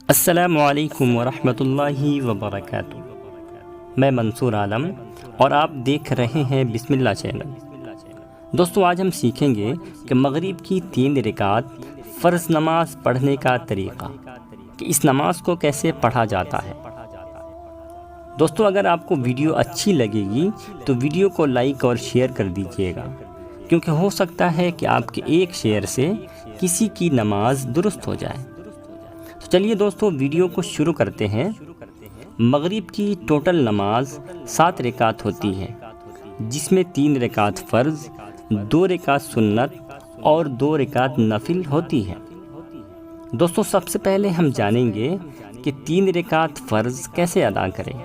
السلام علیکم ورحمۃ اللہ وبرکاتہ۔ میں منصور عالم اور آپ دیکھ رہے ہیں بسم اللہ چینل۔ دوستو، آج ہم سیکھیں گے کہ مغرب کی 3 رکعت فرض نماز پڑھنے کا طریقہ، کہ اس نماز کو کیسے پڑھا جاتا ہے۔ دوستو، اگر آپ کو ویڈیو اچھی لگے گی تو ویڈیو کو لائک اور شیئر کر دیجیے گا، کیونکہ ہو سکتا ہے کہ آپ کے ایک شیئر سے کسی کی نماز درست ہو جائے۔ تو چلیے دوستو، ویڈیو کو شروع کرتے ہیں۔ مغرب کی ٹوٹل نماز 7 رکعت ہوتی ہے، جس میں 3 رکعت فرض، 2 رکعت سنت اور 2 رکعت نفل ہوتی ہے۔ دوستو، سب سے پہلے ہم جانیں گے کہ 3 رکعت فرض کیسے ادا کریں۔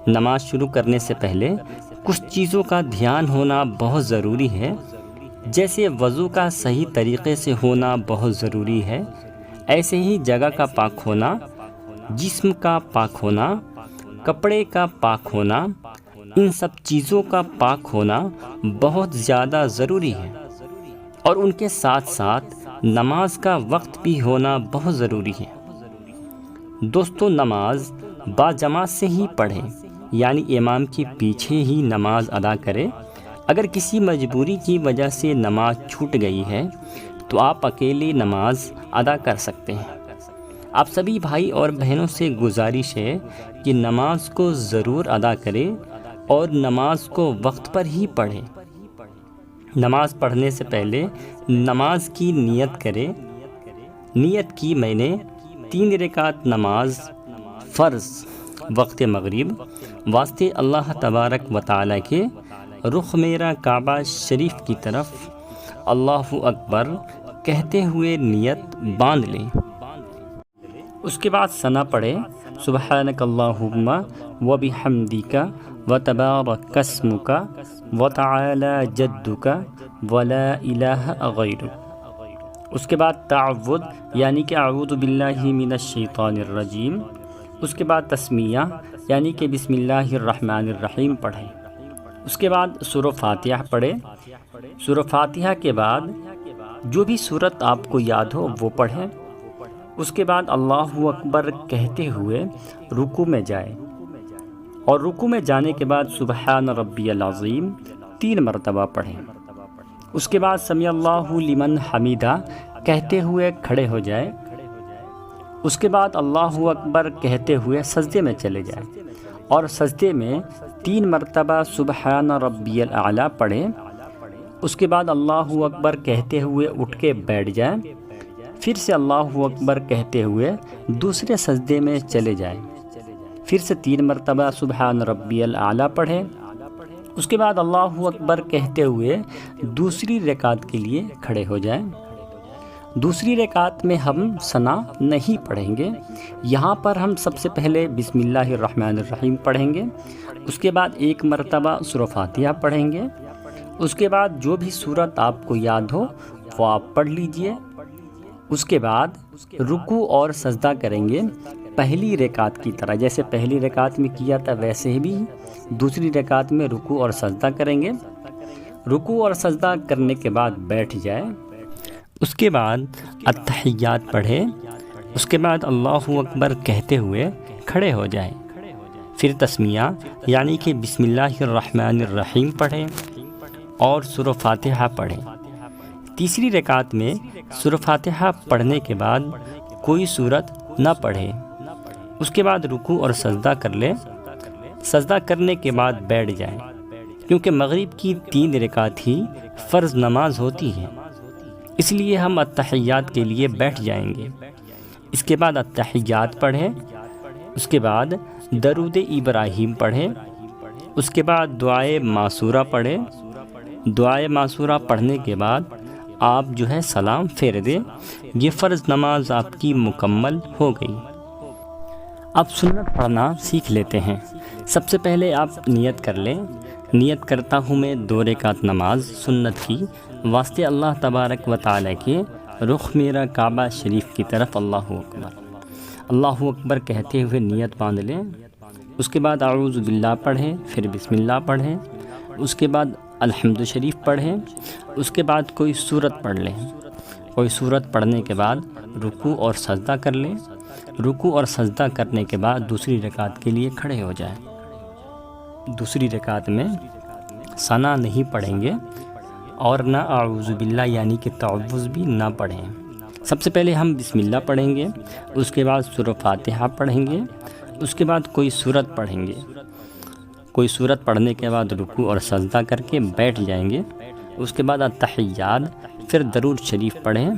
نماز شروع کرنے سے پہلے کچھ چیزوں کا دھیان ہونا بہت ضروری ہے، جیسے وضو کا صحیح طریقے سے ہونا بہت ضروری ہے، ایسے ہی جگہ کا پاک ہونا، جسم کا پاک ہونا، کپڑے کا پاک ہونا، ان سب چیزوں کا پاک ہونا بہت زیادہ ضروری ہے، اور ان کے ساتھ ساتھ نماز کا وقت بھی ہونا بہت ضروری ہے۔ دوستو، نماز باجماعت سے ہی پڑھیں، یعنی امام کے پیچھے ہی نماز ادا کریں۔ اگر کسی مجبوری کی وجہ سے نماز چھوٹ گئی ہے تو آپ اکیلے نماز ادا کر سکتے ہیں۔ آپ سبھی بھائی اور بہنوں سے گزارش ہے کہ نماز کو ضرور ادا کریں اور نماز کو وقت پر ہی پڑھیں۔ نماز پڑھنے سے پہلے نماز کی نیت کریں۔ نیت کی میں نے 3 رکعت نماز فرض وقت مغرب واسطے اللہ تبارک و تعالیٰ کے رخ میرا کعبہ شریف کی طرف اللہ اکبر کہتے ہوئے نیت باندھ لیں۔ اس کے بعد ثنا پڑھیں، سبحانک اللہم و بحمدک و تبارک اسمک و تعالی جدک و لا الہ غیرک۔ اس کے بعد تعوذ، یعنی کہ اعوذ باللہ من الشیطان الرجیم۔ اس کے بعد تسمیہ، یعنی کہ بسم اللہ الرحمن الرحیم پڑھیں۔ اس کے بعد سورہ فاتحہ پڑھیں۔ سورہ فاتحہ کے بعد جو بھی سورت آپ کو یاد ہو وہ پڑھیں۔ اس کے بعد اللہ اکبر کہتے ہوئے رکوع میں جائیں، اور رکوع میں جانے کے بعد سبحان ربی العظیم 3 مرتبہ پڑھیں۔ اس کے بعد سمیع اللہ لمن حمیدہ کہتے ہوئے کھڑے ہو جائیں۔ اس کے بعد اللہ اکبر کہتے ہوئے سجدے میں چلے جائیں، اور سجدے میں 3 مرتبہ سبحان ربی الاعلیٰ پڑھیں۔ اس کے بعد اللہ اکبر کہتے ہوئے اٹھ کے بیٹھ جائیں، پھر سے اللہ اکبر کہتے ہوئے دوسرے سجدے میں چلے جائیں، پھر سے 3 مرتبہ سبحان ربی الاعلیٰ پڑھیں۔ اس کے بعد اللہ اکبر کہتے ہوئے دوسری رکعت کے لیے کھڑے ہو جائیں۔ دوسری رکعت میں ہم ثنا نہیں پڑھیں گے، یہاں پر ہم سب سے پہلے بسم اللہ الرحمن الرحیم پڑھیں گے۔ اس کے بعد 1 مرتبہ سورہ فاتحہ پڑھیں گے۔ اس کے بعد جو بھی سورت آپ کو یاد ہو وہ آپ پڑھ لیجئے۔ اس کے بعد رکوع اور سجدہ کریں گے پہلی رکعت کی طرح، جیسے پہلی رکعت میں کیا تھا ویسے ہی بھی دوسری رکعت میں رکوع اور سجدہ کریں گے۔ رکوع اور سجدہ کرنے کے بعد بیٹھ جائے۔ اس کے بعد التحیات پڑھیں۔ اس کے بعد اللہ اکبر کہتے ہوئے کھڑے ہو جائیں، پھر تسمیہ، یعنی کہ بسم اللہ الرحمن الرحیم پڑھیں اور سورہ فاتحہ پڑھیں۔ تیسری رکعت میں سورہ فاتحہ پڑھنے کے بعد کوئی سورت نہ پڑھیں۔ اس کے بعد رکوع اور سجدہ کر لیں۔ سجدہ کرنے کے بعد بیٹھ جائیں، کیونکہ مغرب کی 3 رکعت ہی فرض نماز ہوتی ہے، اس لیے ہم التحیات کے لیے بیٹھ جائیں گے۔ اس کے بعد التحیات پڑھیں۔ اس کے بعد درود ابراہیم پڑھیں۔ اس کے بعد دعائے معصورہ پڑھیں۔ دعائے معصورہ پڑھنے کے بعد آپ جو ہے سلام پھیر دیں۔ یہ فرض نماز آپ کی مکمل ہو گئی۔ اب سنت پڑھنا سیکھ لیتے ہیں۔ سب سے پہلے آپ نیت کر لیں۔ نیت کرتا ہوں میں 2 رکعت نماز سنت کی واسطے اللہ تبارک و تعالیٰ کے رخ میرا کعبہ شریف کی طرف اللہ اکبر۔ اللہ اکبر کہتے ہوئے نیت باندھ لیں۔ اس کے بعد اعوذ باللہ پڑھیں، پھر بسم اللہ پڑھیں۔ اس کے بعد الحمد شریف پڑھیں۔ اس کے بعد کوئی سورت پڑھ لیں۔ کوئی سورت پڑھنے کے بعد رکوع اور سجدہ کر لیں۔ رکوع اور سجدہ کرنے کے بعد دوسری رکعت کے لیے کھڑے ہو جائیں۔ دوسری رکعت میں ثنا نہیں پڑھیں گے اور نہ اعوذ باللہ یعنی کہ تعوذ بھی نہ پڑھیں۔ سب سے پہلے ہم بسم اللہ پڑھیں گے، اس کے بعد سورہ فاتحہ پڑھیں گے، اس کے بعد کوئی سورت پڑھیں گے۔ کوئی سورت پڑھنے کے بعد رکوع اور سجدہ کر کے بیٹھ جائیں گے۔ اس کے بعد التحیات، پھر درود شریف پڑھیں۔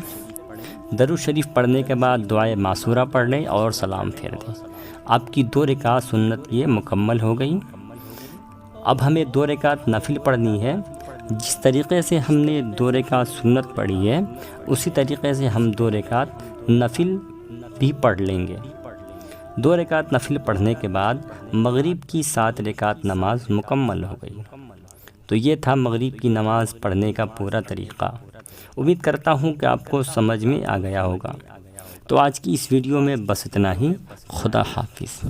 درود شریف پڑھنے کے بعد دعائے معصورہ پڑھ لیں اور سلام پھیر دیں۔ آپ کی 2 رکعت سنت یہ مکمل ہو گئی۔ اب ہمیں 2 رکعت نفل پڑھنی ہے۔ جس طریقے سے ہم نے 2 رکعت سنت پڑھی ہے اسی طریقے سے ہم 2 رکعت نفل بھی پڑھ لیں گے۔ 2 رکعت نفل پڑھنے کے بعد مغرب کی 7 رکعت نماز مکمل ہو گئی۔ تو یہ تھا مغرب کی نماز پڑھنے کا پورا طریقہ۔ امید کرتا ہوں کہ آپ کو سمجھ میں آ گیا ہوگا۔ تو آج کی اس ویڈیو میں بس اتنا ہی۔ خدا حافظ۔